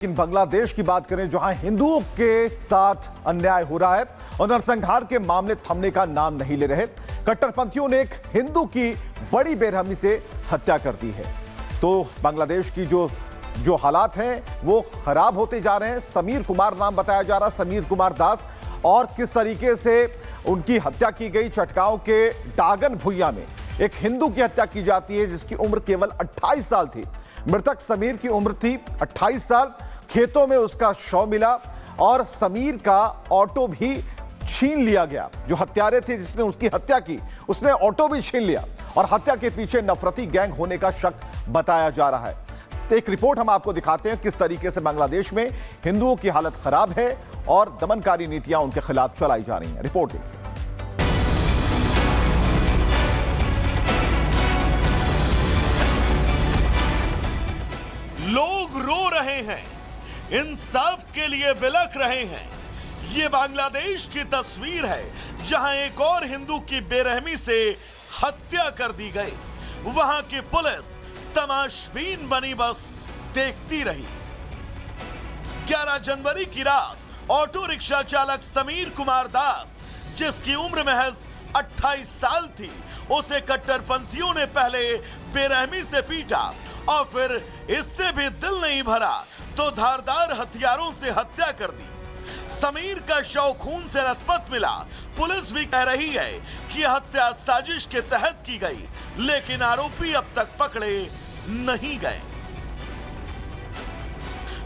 लेकिन बांग्लादेश की बात करें जहां हिंदुओं के साथ अन्याय हो रहा है और नरसंहार के मामले थमने का नाम नहीं ले रहे। कट्टरपंथियों ने एक हिंदू की बड़ी बेरहमी से हत्या कर दी है। तो बांग्लादेश की जो हालात हैं वो खराब होते जा रहे हैं। समीर कुमार नाम बताया जा रहा, समीर कुमार दास, और किस तरीके से उनकी हत्या की गई। चटगांव के डागन भुइया में एक हिंदू की हत्या की जाती है जिसकी उम्र केवल 28 साल थी। मृतक समीर की उम्र थी 28 साल। खेतों में उसका शव मिला और समीर का ऑटो भी छीन लिया गया। जो हत्यारे थे जिसने उसकी हत्या की, उसने ऑटो भी छीन लिया और हत्या के पीछे नफरती गैंग होने का शक बताया जा रहा है। तो एक रिपोर्ट हम आपको दिखाते हैं किस तरीके से बांग्लादेश में हिंदुओं की हालत खराब है और दमनकारी नीतियां उनके खिलाफ चलाई जा रही हैं। रिपोर्ट देखिए। लोग रो रहे हैं, इंसाफ के लिए बिलख रहे हैं। ये बांग्लादेश की तस्वीर है जहां एक और हिंदू की बेरहमी से हत्या कर दी गई। वहां की पुलिस तमाशबीन बनी बस देखती रही। 11 जनवरी की रात ऑटो रिक्शा चालक समीर कुमार दास, जिसकी उम्र महज 28 साल थी, उसे कट्टरपंथियों ने पहले बेरहमी से पीटा और फिर इससे भी दिल नहीं भरा तो धारदार हथियारों से हत्या कर दी। समीर का शव खून से लथपथ मिला। पुलिस भी कह रही है कि हत्या साजिश के तहत की गई, लेकिन आरोपी अब तक पकड़े नहीं गए।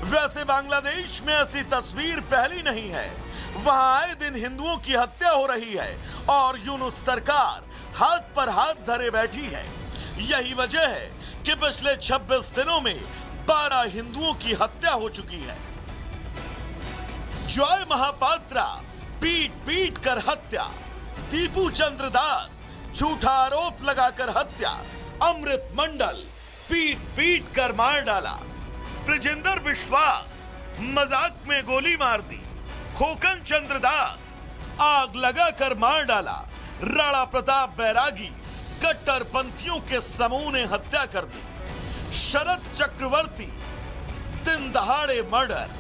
वैसे बांग्लादेश में ऐसी तस्वीर पहली नहीं है। वहां आए दिन हिंदुओं की हत्या हो रही है और यूनुस सरकार हाथ पर हाथ धरे बैठी है। यही वजह है कि पिछले 26 दिनों में 12 हिंदुओं की हत्या हो चुकी है। जॉय महापात्रा पीट पीट कर हत्या, दीपू चंद्र दास झूठा आरोप लगाकर हत्या, अमृत मंडल पीट पीट कर मार डाला, ब्रजेंद्र विश्वास मजाक में गोली मार दी, खोकन चंद्र दास आग लगाकर मार डाला, राणा प्रताप बैरागी कट्टरपंथियों के समूह ने हत्या कर दी, शरद चक्रवर्ती दिन दहाड़े मर्डर।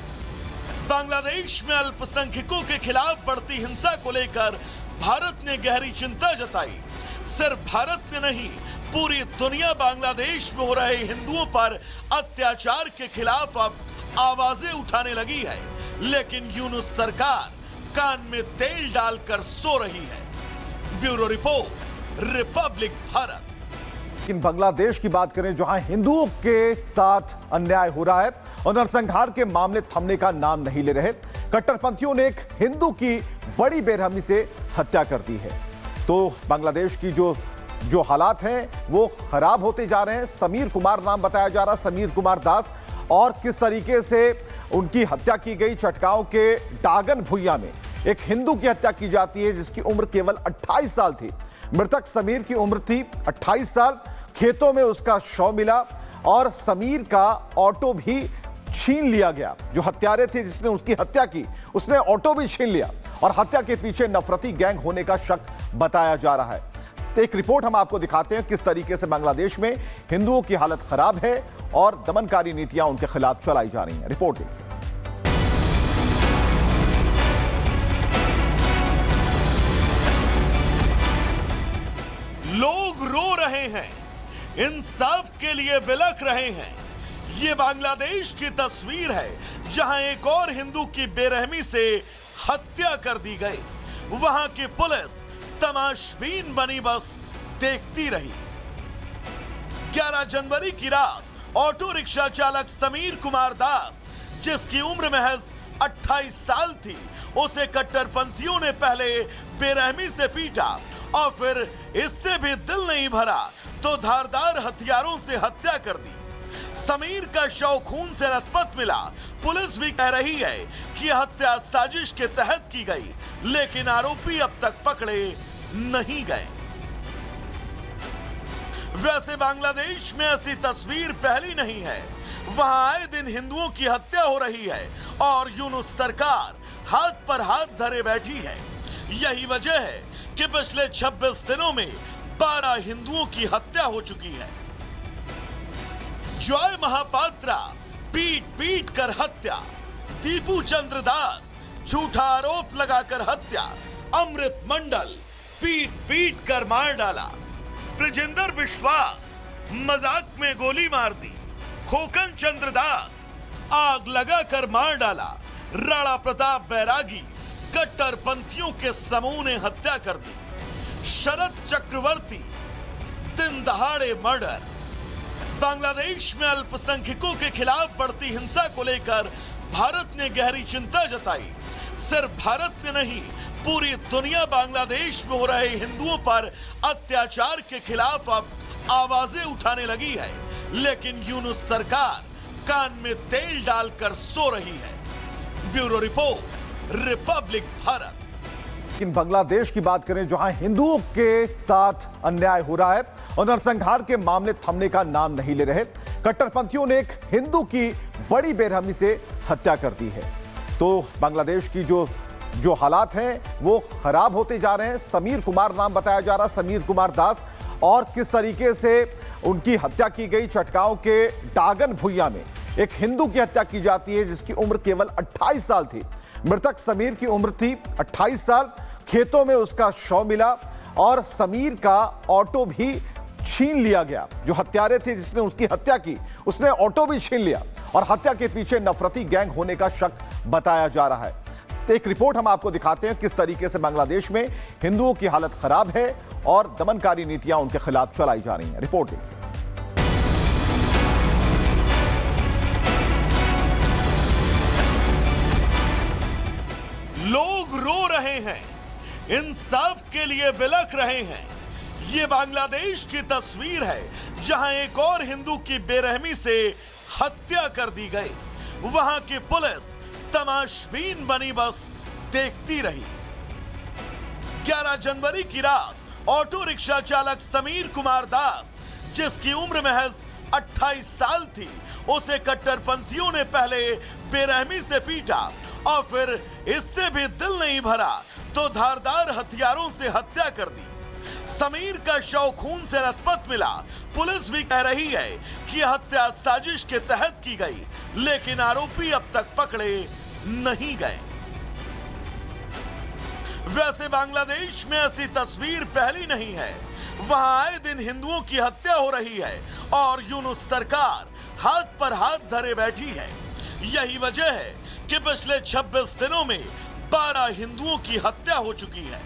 बांग्लादेश में अल्पसंख्यकों के खिलाफ बढ़ती हिंसा को लेकर भारत ने गहरी चिंता जताई। सिर्फ भारत ने नहीं, पूरी दुनिया बांग्लादेश में हो रहे हिंदुओं पर अत्याचार के खिलाफ अब आवाजें उठाने लगी है, लेकिन यूनुस सरकार कान में तेल डालकर सो रही है। Bureau report, Republic Bharat. लेकिन बांग्लादेश की बात करें जहां हिंदुओं के साथ अन्याय हो रहा है और नरसंहार के मामले थमने का नाम नहीं ले रहे। कट्टरपंथियों ने एक हिंदू की बड़ी बेरहमी से हत्या कर दी है। तो बांग्लादेश की जो हालात हैं वो खराब होते जा रहे हैं। समीर कुमार नाम बताया जा रहा, समीर कुमार दास, और किस तरीके से उनकी हत्या की गई। चटगांव के डागन भुइया में एक हिंदू की हत्या की जाती है जिसकी उम्र केवल 28 साल थी। मृतक समीर की उम्र थी 28 साल। खेतों में उसका शव मिला और समीर का ऑटो भी छीन लिया गया। जो हत्यारे थे जिसने उसकी हत्या की, उसने ऑटो भी छीन लिया और हत्या के पीछे नफरती गैंग होने का शक बताया जा रहा है। तो एक रिपोर्ट हम आपको दिखाते हैं किस तरीके से बांग्लादेश में हिंदुओं की हालत खराब है और दमनकारी नीतियां उनके खिलाफ चलाई जा रही हैं। रिपोर्ट देखिए। लोग रो रहे हैं, इंसाफ के लिए बिलख रहे हैं। ये बांग्लादेश की तस्वीर है जहां एक और हिंदू की बेरहमी से हत्या कर दी गई। वहां की पुलिस तमाशबीन बनी बस देखती रही। 11 जनवरी की रात ऑटो रिक्शा चालक समीर कुमार दास, जिसकी उम्र महज 28 साल थी, उसे कट्टरपंथियों ने पहले बेरहमी से पीटा और फिर इससे भी दिल नहीं भरा तो धारदार हथियारों से हत्या कर दी। समीर का शव खून से लथपथ मिला। पुलिस भी कह रही है कि हत्या साजिश के तहत की गई, लेकिन आरोपी अब तक पकड़े नहीं गए। वैसे बांग्लादेश में ऐसी तस्वीर पहली नहीं है। वहां आए दिन हिंदुओं की हत्या हो रही है और यूनुस सरकार हाथ पर हाथ धरे बैठी है। यही वजह है कि पिछले 26 दिनों में 12 हिंदुओं की हत्या हो चुकी है। जॉय महापात्रा पीट पीट कर हत्या, दीपू चंद्र दास झूठा आरोप लगाकर हत्या, अमृत मंडल पीट पीट कर मार डाला, ब्रजेंद्र विश्वास मजाक में गोली मार दी, खोकन चंद्र दास आग लगाकर मार डाला, राणा प्रताप बैरागी कट्टरपंथियों के समूह ने हत्या कर दी, शरद चक्रवर्ती दिन दहाड़े मर्डर। बांग्लादेश में अल्पसंख्यकों के खिलाफ बढ़ती हिंसा को लेकर भारत ने गहरी चिंता जताई। सिर्फ भारत ने नहीं, पूरी दुनिया बांग्लादेश में हो रहे हिंदुओं पर अत्याचार के खिलाफ अब आवाजें उठाने लगी है, लेकिन यूनुस सरकार कान में तेल डालकर सो रही है। Bureau report, Republic Bharat. लेकिन बांग्लादेश की बात करें, जहां हिंदुओं के साथ अन्याय हो रहा है और नरसंहार के मामले थमने का नाम नहीं ले रहे, कट्टरपंथियों ने एक हिंदू की बड़ी बेरहमी से हत्या कर दी है। तो बांग्लादेश की जो हालात हैं वो खराब होते जा रहे हैं। समीर कुमार नाम बताया जा रहा, समीर कुमार दास, और किस तरीके से उनकी हत्या की गई। चटगांव के डागन भुइया में एक हिंदू की हत्या की जाती है जिसकी उम्र केवल 28 साल थी। मृतक समीर की उम्र थी 28 साल। खेतों में उसका शव मिला और समीर का ऑटो भी छीन लिया गया। जो हत्यारे थे जिसने उसकी हत्या की, उसने ऑटो भी छीन लिया और हत्या के पीछे नफरती गैंग होने का शक बताया जा रहा है। तो एक रिपोर्ट हम आपको दिखाते हैं किस तरीके से बांग्लादेश में हिंदुओं की हालत खराब है और दमनकारी नीतियां उनके खिलाफ चलाई जा रही हैं। रिपोर्ट देखिए। लोग रो रहे हैं, इंसाफ के लिए बिलख रहे हैं। ये बांग्लादेश की तस्वीर है जहां एक और हिंदू की बेरहमी से हत्या कर दी गई। वहां की पुलिस तमाशबीन बनी बस देखती रही। 11 जनवरी की रात ऑटो रिक्शा चालक समीर कुमार दास, जिसकी उम्र महज 28 साल थी, उसे कट्टरपंथियों ने पहले बेरहमी से पीटा और फिर इससे भी दिल नहीं भरा तो धारदार हथियारों से हत्या कर दी। समीर का शव खून से लथपथ मिला। पुलिस भी कह रही है कि हत्या साजिश के तहत की गई, लेकिन आरोपी अब तक पकड़े नहीं गए। वैसे बांग्लादेश में ऐसी तस्वीर पहली नहीं है। वहां आए दिन हिंदुओं की हत्या हो रही है और यूनुस सरकार हाथ पर हाथ धरे बैठी है। यही वजह है कि पिछले 26 दिनों में 12 हिंदुओं की हत्या हो चुकी है।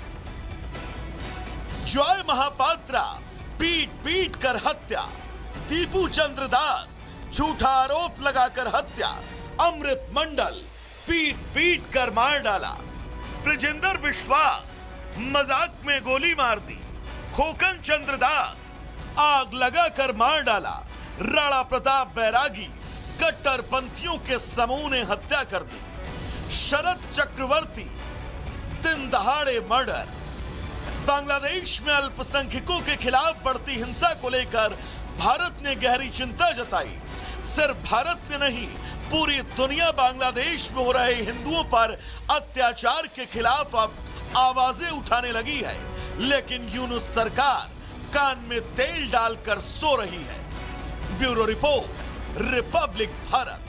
जॉय महापात्रा पीट पीट कर हत्या, दीपू चंद्र दास झूठा आरोप लगाकर हत्या, अमृत मंडल पीट पीट कर मार डाला, ब्रजेंद्र विश्वास मजाक में गोली मार दी, खोकन चंद्र दास आग लगाकर मार डाला, राणा प्रताप बैरागी कट्टरपंथियों के समूह ने हत्या कर दी, शरद चक्रवर्ती दिन दहाड़े मर्डर। बांग्लादेश में अल्पसंख्यकों के खिलाफ बढ़ती हिंसा को लेकर भारत ने गहरी चिंता जताई। सिर्फ भारत ने नहीं, पूरी दुनिया बांग्लादेश में हो रहे हिंदुओं पर अत्याचार के खिलाफ अब आवाजें उठाने लगी है, लेकिन यूनुस सरकार कान में तेल डालकर सो रही है। Bureau report, Republic Bharat.